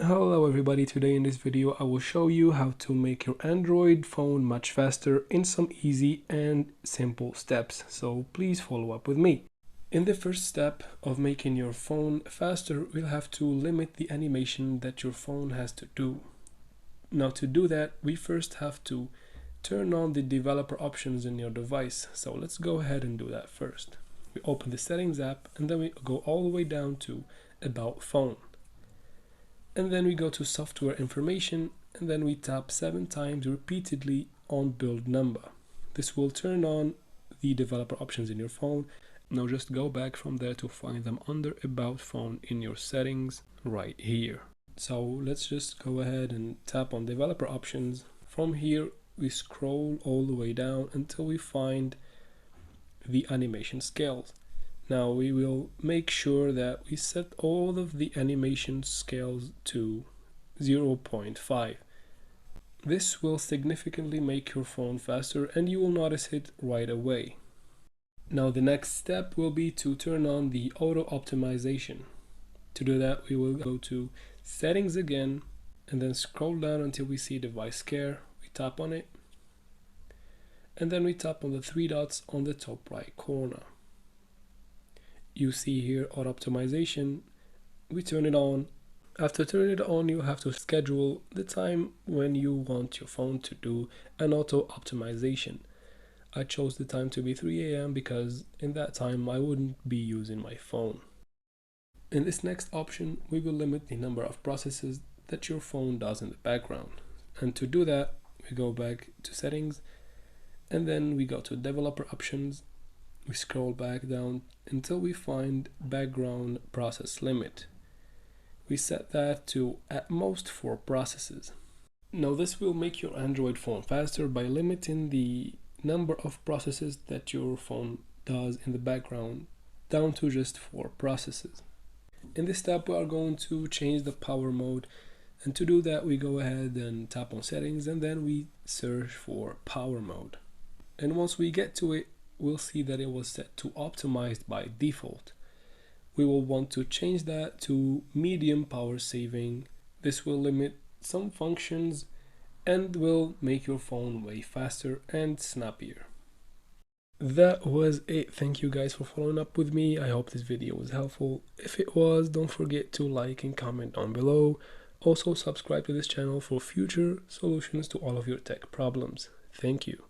Hello everybody, today in this video I will show you how to make your Android phone much faster in some easy and simple steps, so please follow up with me. In the first step of making your phone faster, we'll have to limit the animation that your phone has to do. Now to do that, we first have to turn on the developer options in your device, so let's go ahead and do that first. We open the settings app and then we go all the way down to About Phone. And then we go to software information and then we tap 7 times repeatedly on build number. This will turn on the developer options in your phone. Now just go back from there to find them under about phone in your settings right here. So let's just go ahead and tap on developer options. From here we scroll all the way down until we find the animation scales. Now we will make sure that we set all of the animation scales to 0.5. This will significantly make your phone faster and you will notice it right away. Now the next step will be to turn on the auto optimization. To do that, we will go to settings again and then scroll down until we see device care. We tap on it and then we tap on the 3 dots on the top right corner. You see here auto optimization. We turn it on. After turning it on, you have to schedule the time when you want your phone to do an auto optimization. I chose the time to be 3 a.m. because in that time I wouldn't be using my phone. In this next option, we will limit the number of processes that your phone does in the background. And to do that, we go back to settings and then we go to developer options. We scroll back down until we find background process limit. We set that to at most 4 processes. Now this will make your Android phone faster by limiting the number of processes that your phone does in the background down to just 4 processes. In this step we are going to change the power mode, and to do that we go ahead and tap on settings and then we search for power mode. And once we get to it, we'll see that it was set to optimized by default. We will want to change that to medium power saving. This will limit some functions and will make your phone way faster and snappier. That was it. Thank you guys for following up with me. I hope this video was helpful. If it was, don't forget to like and comment down below. Also subscribe to this channel for future solutions to all of your tech problems. Thank you.